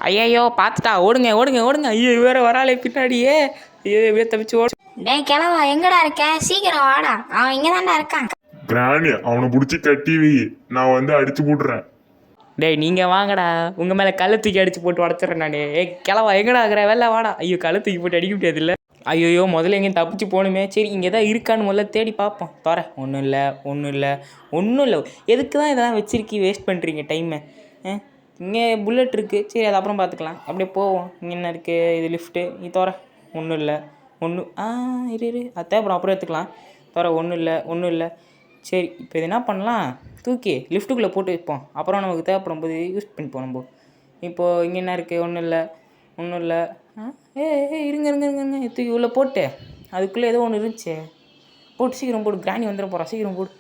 ஐயோ பார்த்துட்டா, ஓடுங்க ஓடுங்க ஓடுங்க. ஐயோ வேற வராளே பின்னாடியே. ஐயோ எப்படியே தப்பிச்சு ஓடு. டேய் கிழவா எங்கடா இருக்க? சீக்கிரம் வாடா, அவன் இங்க தான்டா இருக்கான். கிராணி அவனை பிடிச்சி கட்டி வை, நான் வந்து அடிச்சு போட்டுறேன். டேய் நீங்கள் வாங்கடா, உங்கள் மேலே கல்லை தூக்கி அடிச்சு போட்டு உடச்சிட்றேன் நான். கிளவா எங்கடா இருக்கிற? வெளில வாடா. ஐயோ கல்லை தூக்கி போட்டு அடிக்க முடியாது இல்லை. ஐயோ முதல்ல எங்கேயும் தப்பிச்சு போகணுமே. சரி இங்கே தான் இருக்கான்னு முதல்ல தேடி பார்ப்போம். ஒன்றும் இல்லை ஒன்றும் இல்லை ஒன்றும் இல்லை. எதுக்கு தான் இதெல்லாம் வச்சிருக்கி வேஸ்ட் பண்ணுறீங்க டைமை? இங்கே புல்லட் இருக்குது, சரி அது அப்புறம் பார்த்துக்கலாம். அப்படியே போவோம். இங்கே என்ன இருக்குது? இது லிஃப்ட்டு. நீ ஒன்றும் இல்லை இரு அது தேவைப்படும், அப்புறம் எடுத்துக்கலாம். ஒன்றும் இல்லை. சரி இப்போ இது என்ன பண்ணலாம்? தூக்கி லிஃப்ட்டுக்குள்ளே போட்டு வைப்போம். அப்புறம் நமக்கு தேவைப்படும் போது யூஸ் பண்ணிப்போம் நம்ம. இப்போது இங்கே என்ன இருக்குது? ஒன்றும் இல்லை. இருங்க தூக்கி உள்ளே போட்டு அதுக்குள்ளே ஏதோ ஒன்று இருந்துச்சு. போட்டு சீக்கிரம் போடு, கிராணி வந்துட போகிறான். சீக்கிரம் போடு.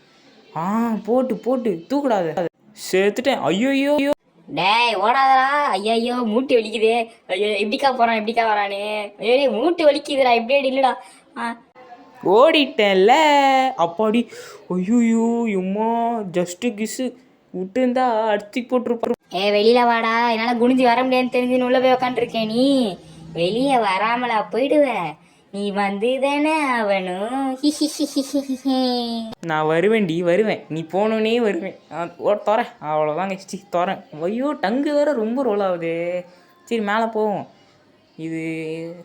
போட்டு தூக்கூடாது. சேர்த்துட்டேன். ஐயோ டேய் ஓடாதடா. ஐயோ மூட்டு வலிக்குது. ஐயோ எப்படிக்கா வரானே. ஐயோ மூட்டு வலிக்குதுடா, இப்படியே இல்லைடா. ஓடிட்டேன்ல அப்பாடி. ஐயோ எம்மா ஜஸ்ட்டு கிஸ்ஸு விட்டுருந்தா அடிச்சு போட்டுருப்பாரு. வெளியில வாடா, என்னால் குனிஞ்சு வர முடியாதுன்னு தெரிஞ்சுன்னு உள்ள போய் உக்காந்துருக்கேன். நீ வெளியே வராமலா போயிடுவ? நீ வந்து தானே அவனும். நான் வருவேன். நீ போனோன்னே வருவேன். தோறேன் அவ்வளோதான் கஷ்டி தோறேன். ஐயோ டங்கு வேறு ரொம்ப ரோல் ஆகுது. சரி மேலே போவோம். இது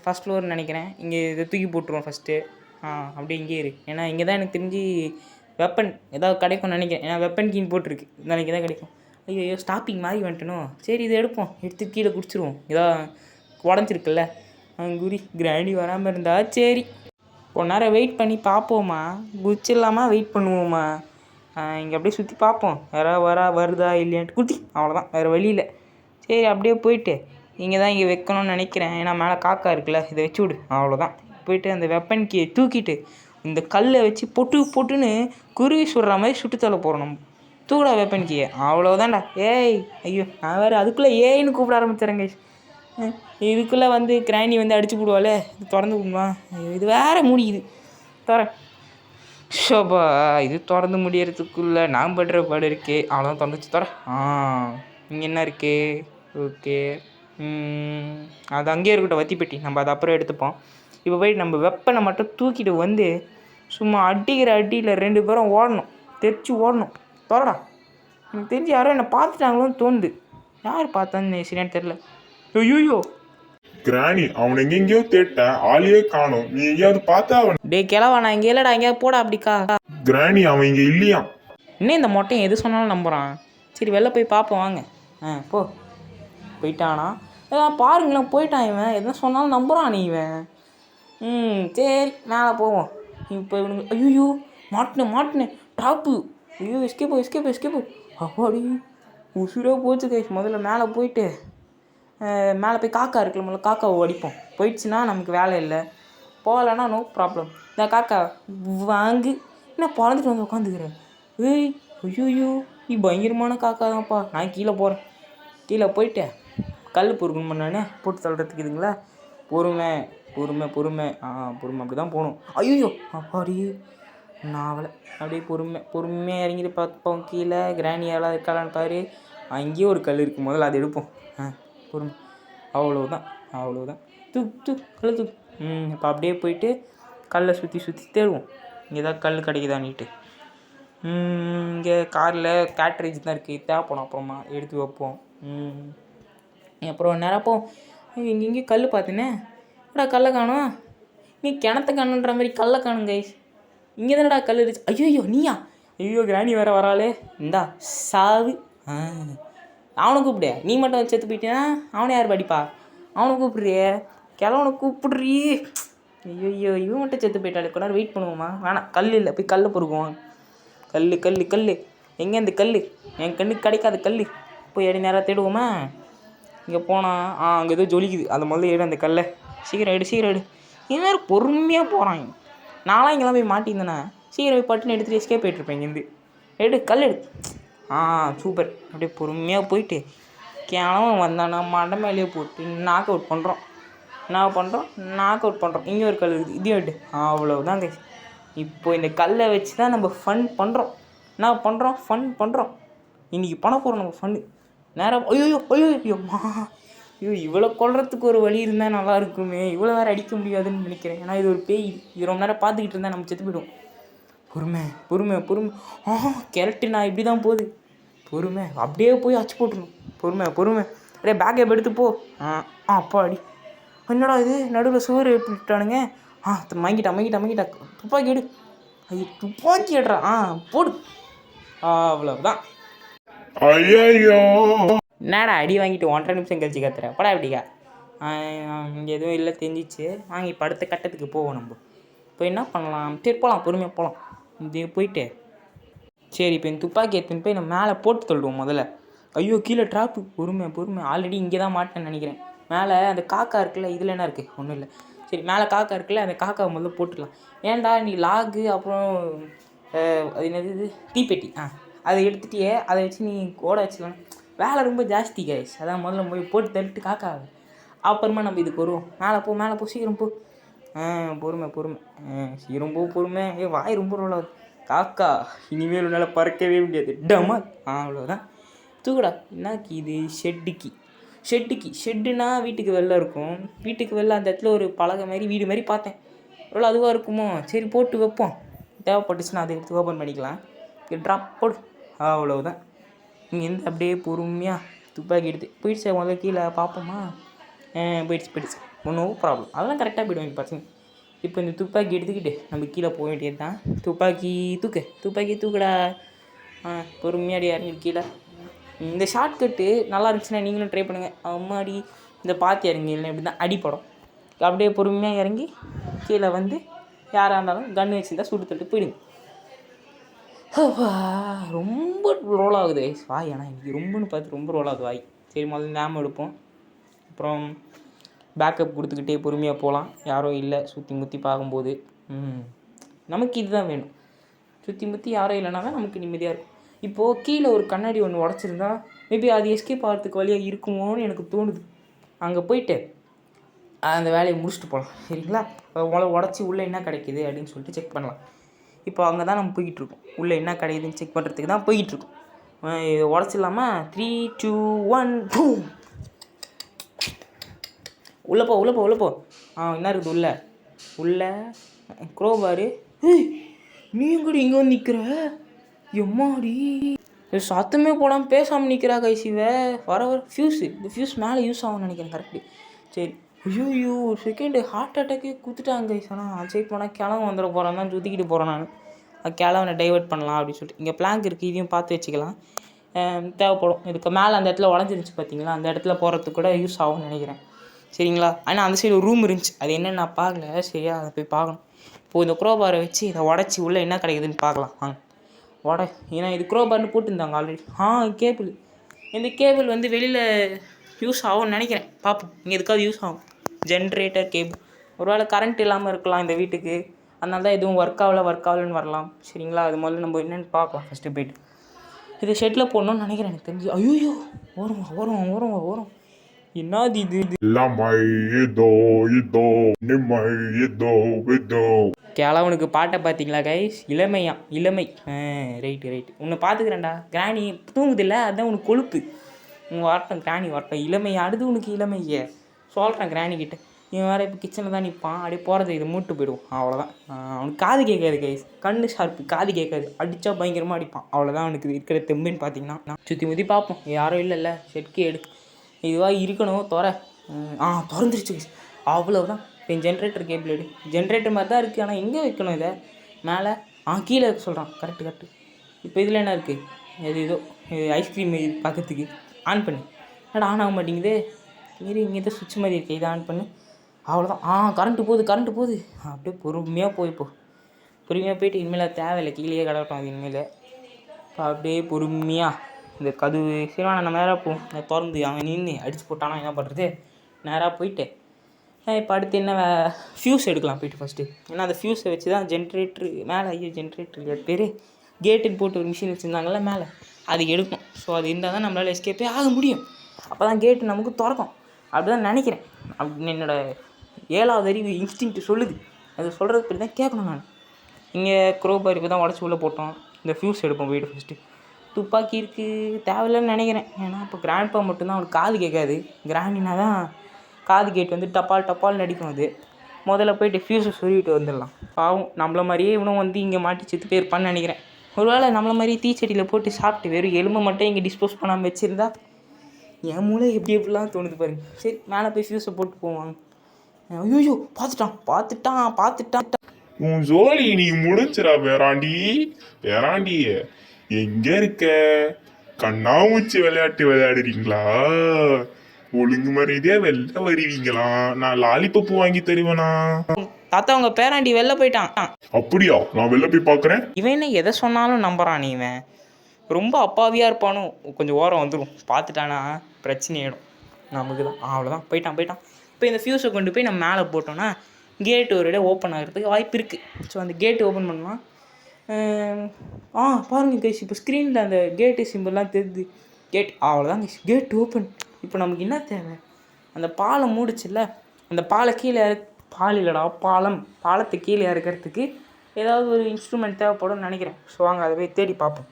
ஃபஸ்ட் ஃப்ளோர்னு நினைக்கிறேன். இங்கே இதை தூக்கி போட்டுருவோம் ஃபஸ்ட்டு. அப்படியே இங்கே இரு. ஏன்னா இங்கே தான் எனக்கு தெரிஞ்சு வெப்பன் ஏதாவது கிடைக்கும்னு நினைக்கிறேன். ஏன்னா வெப்பன் கீன் போட்டிருக்கு, நாளைக்கு தான் கிடைக்கும். ஐயோ ஸ்டாப்பிங் மாதிரி வந்துட்டணும். சரி இதை எடுத்து கீழே குடிச்சிருவோம். இதான் உடஞ்சிருக்குல்ல. குரி கிராண்டி வராமல் இருந்தா சரி. கொஞ்ச நேரம் வெயிட் பண்ணி பார்ப்போம்மா. குச்சிடலாமா? வெயிட் பண்ணுவோம்மா. இங்கே அப்படியே சுற்றி பார்ப்போம். யாராவது வருதா இல்லையான்ட்டு குத்தி. அவ்வளோதான், வேறு வழியில். சரி அப்படியே போயிட்டு இங்கே தான் இங்கே வைக்கணும்னு நினைக்கிறேன். ஏன்னா மேலே காக்கா இருக்குல்ல, இதை வச்சு விடு. அவ்வளோதான். போயிட்டு அந்த வெப்பன் கீயை தூக்கிட்டு இந்த கல்லை வச்சு பொட்டுன்னு குருவி சுடுற மாதிரி சுட்டு தள்ள போகிறோம் நம்ம. தூக்கடா வெப்பன் கீயை. அவ்வளோதான்டா. ஐயோ நான் வேறு அதுக்குள்ளே ஏன்னு கூப்பிட ஆரம்பிச்சிடறேங்க. இதுக்குள்ளே வந்து கிராணி வந்து அடிச்சு போடுவாளே. இது திறந்து விடுமா? ஐயோ இது வேறு முடியுது. ஷோபா இது திறந்து முடியறதுக்குள்ளே நான் படுற பாடு இருக்கே. அவ்வளோதான் திறந்துச்சு. இங்கே என்ன இருக்கே? ஓகே அது அங்கேயே இருக்கட்டும், வத்தி பெட்டி. நம்ம அதை அப்புறம் எடுத்துப்போம். இப்போ போயிட்டு நம்ம வெப்பனை மட்டும் தூக்கிட்டு வந்து சும்மா அடிக்கிற அடியில் 2 பேரும் ஓடணும். தெரிச்சு ஓடணும். தோறடா. எனக்கு தெரிஞ்சு யாரோ என்னை பார்த்துட்டாங்களோன்னு தோணுது. யார் பார்த்தான்னு சரியானு தெரில. ஐயோ கிராணி அவன் எங்கெங்கயோ தேட்டேன், ஆளையே காணோம். நீ எங்கேயாவது பார்த்தா அவன்? டே கிளவா, நான் இங்கே இல்லைடா, எங்கேயாவது போடா அப்படிக்கா. கிராணி அவன் இங்கே இல்லையா? இன்னும் இந்த மொட்டையும் எது சொன்னாலும் நம்புகிறான். சரி வெளில போய் பார்ப்போம் வாங்க. போயிட்டானா? பாருங்களேன் போயிட்டான் இவன். எதுவும் சொன்னாலும் நம்புகிறான் நீ இவன். சரி மேலே போவோம். இப்போ இவனுங்க ஐயோ மாட்டினேன் டாப்பு. ஐயோ எஸ்கேப்பு. அப்பாடி உசுரே போச்சு கைஸ். முதல்ல மேலே போயிட்டு மேலே போய் காக்கா இருக்குல்ல, முதல்ல காக்காவை அடிப்போம். போயிடுச்சுன்னா நமக்கு வேலை இல்லை. போகலைன்னா நோ ப்ராப்ளம். இந்த காக்கா வாங்கு. என்ன பறந்துட்டு வந்து உட்காந்துக்கிறேன். ஐயோ நீ பயங்கரமான காக்கா தான்ப்பா. நான் கீழே போகிறேன். கீழே போயிட்டு கல் பொறுக்கணும் பண்ணானே போட்டு தள்ளுறதுக்கு. இதுங்களா பொறுமை அப்படி தான் போகணும். ஐயோ அப்பாடி நாவலை. அப்படியே பொறுமையாக இறங்கிட்டு பார்ப்போம். கீழே கிராணியாலாம் இருக்காளான்னு பாரு. அங்கேயே ஒரு கல் இருக்குது, முதல்ல அதை எடுப்போம். பொறுமை. அவ்வளோதான். கல் தூக்கு. இப்போ அப்படியே போயிட்டு கல்லை சுற்றி தேடுவோம். இங்கே தான் கல் கிடைக்குதான்னுட்டு. இங்கே காரில் கேட்ரேஜ் தான் இருக்குது, தேவைப்படும். அப்புறமா எடுத்து வைப்போம். அப்புறம் நிரப்போம். இங்கே கல் பார்த்தினே. கல்லை காணும். நீ கிணத்த காணுன்ற மாதிரி கல்லை காணும் கைஸ். இங்கே தானடா கல் இருந்துச்சு. ஐயோ நீயா? ஐயோ கிராணி வேறு வராளே. இந்தா சாவு. அவனை கூப்பிடு. நீ மட்டும் செத்து போயிட்டேன்னா அவனை யார் படிப்பா? அவனை கூப்பிட்றியே. கிழவனை கூப்பிட்றீ. ஐயோ இவன் மட்டும் செத்து போயிட்டாலே. கொஞ்ச நேரம் வெயிட் பண்ணுவோமா? வேணாம், கல் இல்லை. போய் கல்லை பொறுக்குவோம். கல் எங்கே இந்த கல்? என் கண்ணுக்கு கிடைக்காத கல். போய் எடி நேராக தேடுவோமா? இங்கே போனால் அங்கே ஏதோ ஜொலிக்குது. அதை முதல்ல எடு அந்த கல்லை. சீக்கிரம் எடு. இது வேறு பொறுமையாக போகிறான். நான்லாம் இங்கெல்லாம் போய் மாட்டியிருந்தேண்ணா சீக்கிரம் போய் பட்டுன்னு எடுத்துகிட்டு எஸ்கேப் போயிட்டுருப்பேன் இங்கேருந்து. கல் எடு. சூப்பர். அப்படியே பொறுமையாக போயிட்டு கிழவன் வந்தானா மண்டை மேலேயே போட்டு நாக் அவுட் பண்ணுறோம். இங்கே ஒரு கல் இருக்குது, இதையும் எடு. அவ்வளோதான் கைஸ். இப்போ இந்த கல்லை வச்சு தான் நம்ம ஃபன் பண்ணுறோம். ஃபன் பண்ணுறோம். இன்றைக்கி பண்ண போகிறோம் நம்ம ஃபன்னு. நேராக ஐயோம்மா ஐயோ இவ்வளோ கொல்றதுக்கு ஒரு வழி இருந்தால் நல்லா இருக்குமே, இவ்வளோ வேறு அடிக்க முடியாதுன்னு நினைக்கிறேன். ஏன்னா இது ஒரு பேய், இது ரொம்ப நேரம் பார்த்துக்கிட்டு இருந்தால் நம்ம செத்து போய்டும். பொறுமை பொறுமை பொறுமை. கேரட்டு நான் இப்படி தான் போகுது. பொறுமை, அப்படியே போய் அச்சு போட்டுருணும். பொறுமை பொறுமை. அப்படியே பேக்கை எடுத்து போ. அப்பா அடி. என்னடா இது நடுவில் சுவர் விட்டானுங்க. வாங்கிட்டா துப்பாக்கி எடு. ஐயோ துப்பாக்கி எடுறா. போடு. அவ்வளோதான். ஐயோ என்னடா அடி வாங்கிட்டு 1.5 நிமிஷம் கழிச்சு கத்துறேன். படா எப்படிக்கா? இங்கே எதுவும் இல்லை தெரிஞ்சிச்சு. வாங்கி இப்போ அடுத்த கட்டத்துக்கு போவோம். நம்ம இப்போ என்ன பண்ணலாம்? சரி போகலாம், பொறுமையாக போகலாம். இது போயிட்டு சரி இப்போ இந்த துப்பாக்கி எடுத்துன்னு போய் நம்ம மேலே போட்டு தள்ளுவோம் முதல்ல. ஐயோ கீழே ட்ராப்பு. பொறுமை பொறுமை. ஆல்ரெடி இங்கே தான் மாட்டேன்னு நினைக்கிறேன். மேலே அந்த காக்கா இருக்குல்ல, இதில் என்ன இருக்குது? ஒன்றும் இல்லை. சரி மேலே காக்கா இருக்குல்ல, அந்த காக்காவை முதல்ல போட்டுக்கலாம். ஏன்டா நீ லாகு அப்புறம் அது என்னது தீப்பெட்டி அதை எடுத்துகிட்டே அதை வச்சு நீ ஓட வச்சுக்கலாம். வேலை ரொம்ப ஜாஸ்தி கைஸ். அதான் முதல்ல போய் போட்டு தள்ளிட்டு காக்கா அப்புறமா நம்ம இதுக்கு வருவோம். மேலே போ சீக்கிரம் போ. பொறுமை பொறுமை. சீக்கிரம் போ பொறுமை. வாய் ரொம்ப ரோலாகுது. காக்கா இனிமேல் உன்னால் பறக்கவே முடியாது. டமா. அவ்வளோதான். தூக்குடா. என்னாக்கி இது? ஷெட்டுனா வீட்டுக்கு வெளில இருக்கும். வீட்டுக்கு வெளில அந்த இடத்துல ஒரு பலகை மாதிரி வீடு மாதிரி பார்த்தேன். எவ்வளோ அதுவாக இருக்குமோ? சரி போட்டு வைப்போம். தேவைப்பட்டுச்சுன்னா அதை எடுத்து ஓப்பன் பண்ணிக்கலாம். ட்ராப் போடு. அவ்வளோதான். இங்கேருந்து அப்படியே பொறுமையாக துப்பாக்கி எடுத்து போயிடுச்சு. முதல்ல கீழே பார்ப்போமா? போயிடுச்சு. ஒன்றும் ப்ராப்ளம். அதெல்லாம் கரெக்டாக போய்டுவாங்க பசங்க. இப்போ இந்த துப்பாக்கி எடுத்துக்கிட்டு நம்ம கீழே போக வேண்டியது தான். துப்பாக்கி தூக்குடா. பொறுமையாடி இறங்கி கீழே. இந்த ஷார்ட்கட்டு நல்லா இருந்துச்சுன்னா நீங்களும் ட்ரை பண்ணுங்கள். அம்மாடி இந்த பாத்தி இறங்கி இல்லை இப்படி தான் அடிப்படும். அப்படியே பொறுமையாக இறங்கி கீழே வந்து யாராக இருந்தாலும் கன்று வச்சுருந்தா சுட்டு தட்டு போயிடுங்க. ரொம்ப ரோல் ஆகுது வாய். ஆனால் இன்றைக்கி ரொம்பன்னு பார்த்து ரொம்ப ரோல் ஆகுது வாய். சரி முதல்ல ஞாபகம் எடுப்போம். அப்புறம் பேக்கப் கொடுத்துக்கிட்டே பொறுமையாக போகலாம். யாரும் இல்லை சுற்றி முற்றி பார்க்கும்போது. நமக்கு இதுதான் வேணும். சுற்றி முற்றி யாரும் இல்லைனா தான் நமக்கு நிம்மதியாக இருக்கும். இப்போது கீழே ஒரு கண்ணாடி ஒன்று உடச்சிருந்தா மேபி அது எஸ்கேப் ஆகிறதுக்கு வழியாக இருக்குமோன்னு எனக்கு தோணுது. அங்கே போயிட்டு அந்த வேலையை முடிச்சுட்டு போகலாம். சரிங்களா? உடச்சி உள்ளே என்ன கிடைக்கிது அப்படின்னு சொல்லிட்டு செக் பண்ணலாம். இப்போ அங்கே தான் நம்ம போய்கிட்ருக்கோம். உள்ளே என்ன கிடைக்குதுன்னு செக் பண்ணுறதுக்கு தான் போய்கிட்ருக்கோம். இதை உடச்சிடலாமா? 3, 2, 1 பூம். உள்ளே போ. என்ன இருக்குது உள்ளே க்ரோபாரு. நீ எங்கடி இங்கே வந்து நிற்கிற? எம்மாடி சத்தமே போடாமல் பேசாமல் நிற்கிறா கைசிவை. வர ஃபியூஸு. இந்த ஃபியூஸ் மேலே யூஸ் ஆகும்னு நினைக்கிறேன். கரெக்டு. சரி. ஐயோ ஒரு செகண்டு ஹார்ட் அட்டாக்கே குத்துட்டாங்க கைஸ். ஆனால் சரி போனால் கிழவன் வந்துட போகிறான் தான் சுற்றிக்கிட்டு போகிறேன் நான். கிழவனை டைவெர்ட் பண்ணலாம் அப்படின்னு சொல்லிட்டு இங்கே பிளாங்க் இருக்குது. இதையும் பார்த்து வச்சுக்கலாம். தேவைப்படும். இதுக்கு மேலே அந்த இடத்துல உடஞ்சிருந்துச்சு பார்த்தீங்களா? அந்த இடத்துல போகிறதுக்கு கூட யூஸ் ஆகும்னு நினைக்கிறேன். சரிங்களா? ஆனால் அந்த சைடு ஒரு ரூம் இருந்துச்சு. அது என்னென்னு நான் பார்க்கல. சரியா? அதை போய் பார்க்கணும். இப்போது இந்த க்ரோபாரை வச்சு இதை உடச்சி உள்ளே என்ன கிடைக்குதுன்னு பார்க்கலாம். ஏன்னா இது க்ரோபார்னு போட்டுருந்தாங்க ஆல்ரெடி. கேபிள். இந்த கேபிள் வந்து வெளியில் யூஸ் ஆகும்னு நினைக்கிறேன். பார்ப்போம். இங்கே எதுக்காவது யூஸ் ஆகும். Generator cable. ஒரு வேளை கரண்ட் இல்லாமல் இருக்கலாம் இந்த வீட்டுக்கு. அதனால தான் எதுவும் ஒர்க் ஆகலன்னு வரலாம். சரிங்களா? அது முதல்ல நம்ம என்னென்னு பார்க்கலாம். ஃபஸ்ட்டு போய்ட்டு இது ஷெட்டில் போடணும்னு நினைக்கிறேன் எனக்கு தெரிஞ்சு. ஐயோ ஓரம் என்னது இது? கிழவனுக்கு பாட்டை பார்த்தீங்களா கைஸ்? இளமை. ரைட்டு உன்னை பார்த்துக்கிறேன்டா. கிராணி தூங்குதில்ல, அதுதான் உனக்கு கொழுப்பு. உங்கள் வாட்டம் கிராணி வாட்டம் இளமை. அடுத்து உனக்கு இளமையே சொல்கிறேன் கிராணிக்கிட்ட. இவன் வேறு இப்போ கிச்சனில் தான் நிற்பான். அப்படியே போகிறது இதை மூட்டு போய்டுவோம். அவ்வளோதான். அவனுக்கு காது கேட்காது கைஸ். கண்ணு ஷார்ப்பு, காது கேட்காது. அடித்தா பயங்கரமாக அடிப்பான். அவ்வளோதான் அவனுக்கு இருக்கிற தெம்புன்னு பார்த்தீங்கன்னா. சுற்றி முற்றி பார்ப்போம். யாரும் இல்லைல்ல. ஷெட்கே எடு. இதுவாக இருக்கணும். திறந்துருச்சு கைஸ். அவ்வளோதான். இப்போ ஜென்ரேட்டர் கேபிள் எடு. ஜென்ரேட்டர் மாதிரி தான் இருக்குது. ஆனால் எங்கே வைக்கணும் இதை? மேலே கீழே வைக்க சொல்கிறான். கரெக்டு. இப்போ இதில் என்ன இருக்குது? ஏதோ ஐஸ்கிரீம் பார்க்கறதுக்கு ஆன் பண்ணு. என்னடா ஆன் ஆக மாட்டேங்குது? இங்கே தான் சுவிட்ச் மாதிரி இருக்குது. இதை ஆன் பண்ணு. அவ்வளோதான். கரண்ட்டு போகுது. அப்படியே பொறுமையாக போயிட்டு இனிமேல் தேவையில்லை. கீழே கிடக்கட்டும். அது இனிமேல் இப்போ அப்படியே பொறுமையாக இந்த கதவு சரிவான நம்ம நேராக போவோம். அதை திறந்து அவன் நின்று அடித்து போட்டானா என்ன பண்ணுறது? நேராக போயிட்டு இப்போ அடுத்து என்ன ஃபியூஸ் எடுக்கலாம் போய்ட்டு ஃபஸ்ட்டு. ஏன்னா அந்த ஃபியூஸை வச்சு தான் ஜென்ரேட்ரு மேலே ஜென்ரேட்டர் பேர் கேட்டுன்னு போட்டு ஒரு மிஷின் வச்சுருந்தாங்கல்ல மேலே, அது எடுக்கும். ஸோ அது இருந்தால் தான் நம்மளால் எஸ்கேப்பே ஆக முடியும். அப்போ தான் கேட்டு நமக்கு திறக்கும். அப்படி தான் நினைக்கிறேன். அப்படின்னு என்னோடய 7வது அறிவு இன்ஸ்டிங்க்ட் சொல்லுது. அது சொல்கிறது பற்றி தான் கேட்கணும் நான். இங்கே க்ரோபார் இப்போ தான் உடச்சி உள்ளே போட்டோம். இந்த ஃபியூஸ் எடுப்போம் போய்ட்டு ஃபஸ்ட்டு. துப்பாக்கி இருக்குது தேவையில்லைன்னு நினைக்கிறேன். ஏன்னா இப்போ கிராண்ட்பா மட்டும்தான் அவனுக்கு காது கேட்காது. கிராண்டினா தான் காது கேட்டு வந்து டப்பால் டப்பால் நடிக்கும். அது முதல்ல போயிட்டு ஃபியூஸை சொல்லிட்டு வந்துடலாம். பாவம் நம்மள மாதிரியே இவனும் வந்து இங்கே மாட்டி செத்து போயிருப்பான்னு நினைக்கிறேன். ஒருவேளை நம்மள மாதிரியே தீச்செடியில் போட்டு சாப்பிட்டு வெறும் எலும்பை மட்டும் இங்கே டிஸ்போஸ் பண்ணாமல் வச்சுருந்தா என் மூளை எப்படிலாம் தோணுது பாருங்க. சரி மேலே போய் ஃபியூஸை போட்டு போவாங்க. ஐயோ பார்த்துட்டான். உன் ஜோலி நீ முடிஞ்சிடா வேறாண்டி எங்க இருக்க? கண்ணாமூச்சி விளையாட்டு விளையாடுறீங்களா? ஒழுங்கு மரியாதையா வெளில வருவீங்களா? நான் லாலிபப்பு வாங்கி தருவேனா? தாத்தா உங்கள் பேராண்டி வெளில போயிட்டான். அப்படியா? நான் வெளில போய் பார்க்குறேன். இவன் என்ன எதை சொன்னாலும் நம்புறான். இவன் ரொம்ப அப்பாவியாக இருப்பானோ. கொஞ்சம் ஓரம் வந்துடும். பார்த்துட்டானா பிரச்சனை ஆகிடும் நமக்கு தான். அவ்வளோதான், போயிட்டான். இப்போ இந்த ஃபியூஸை கொண்டு போய் நம்ம மேலே போட்டோன்னா கேட்டு ஒரு இடம் ஓப்பன் ஆகிறதுக்கு வாய்ப்பு இருக்குது. ஸோ அந்த கேட்டு ஓப்பன் பண்ணலாம். பாருங்கள் கைஸ், இப்போ ஸ்க்ரீனில் அந்த கேட்டு சிம்பிள்லாம் தெரியுது. கேட் அவ்வளோதான் கைஸ், கேட் ஓப்பன். இப்போ நமக்கு என்ன தேவை? அந்த பாலம் மூடிச்சுல்ல, அந்த பாலத்தை கீழே இறக்கிறதுக்கு ஏதாவது ஒரு இன்ஸ்ட்ருமெண்ட் தேவைப்படும்னு நினைக்கிறேன். ஸோ வாங்க அதை போய் தேடி பார்ப்போம்.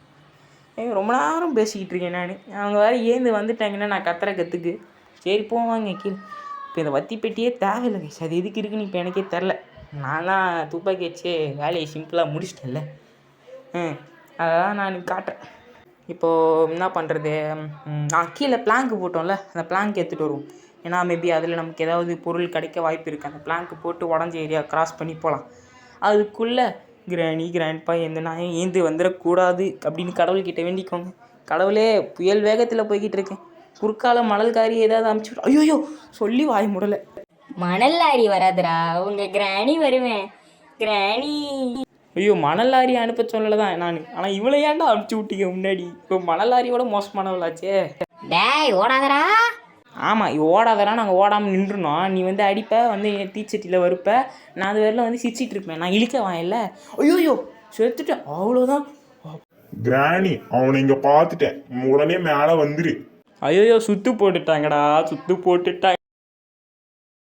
ரொம்ப நேரம் பேசிக்கிட்டு இருக்கேன் நான். அவங்க வேறு ஏந்து வந்துட்டாங்கன்னா நான் கத்துறதுக்கு. சரி போவாங்க கீழே. இப்போ இந்த வத்தி பெட்டியே தேவையில்லை கைஸ். அது எதுக்கு இருக்குன்னு இப்போ எனக்கே தெரில. நான்லாம் துப்பாக்கி வச்சு வேலையை சிம்பிளாக முடிச்சிட்டேன்ல. அதான் நான் காட்டுறேன். இப்போது என்ன பண்ணுறது? கீழே பிளாங்க்கு போட்டோம்ல, அந்த பிளாங்க் எடுத்துகிட்டு வருவோம். ஏன்னா மேபி அதில் நமக்கு ஏதாவது பொருள் கிடைக்க வாய்ப்பு இருக்குது. அந்த பிளாங்க்கு போட்டு உடஞ்ச ஏரியா கிராஸ் பண்ணி போகலாம். அதுக்குள்ளே கிராண்ட்பா எந்த நாயும் ஏந்து வந்துடக்கூடாது அப்படின்னு கடவுள்கிட்ட வேண்டிக்கோங்க. கடவுளே புயல் வேகத்தில் போய்கிட்டு இருக்கேன், குறுக்கால மணல்காரி ஏதாவது அனுப்பிச்சு. ஐயோ சொல்லி வாய் முடலை. மணல் லாரி வராதுடா, உங்க கிராணி வருவேன். கிராணி ஐயோ மணல் லாரி அனுப்ப சொல்லலை தான் நான். ஆனால் இவ்வளோ ஏன்டா அனுப்பிச்சி விட்டீங்க முன்னாடி? இப்போ மணல் லாரியோட மோசமானவளாச்சே. டேய் ஓடாதடா. ஆமாம் ஓடாதடா. நாங்கள் ஓடாமல் நின்றுனோம். நீ வந்து அடிப்ப, வந்து தீச்சட்டியில் வருப்ப, நான் அது வரல வந்து சிரிச்சிட்டு இருப்பேன். நான் இழுக்க வாயில்ல. ஐயோ செத்துட்டேன். அவ்வளோதான். கிராணி அவனை இங்க பார்த்துட்டேன், உடனே மேலே வந்துரு. ஐயோ சுத்து போட்டுட்டாங்கடா.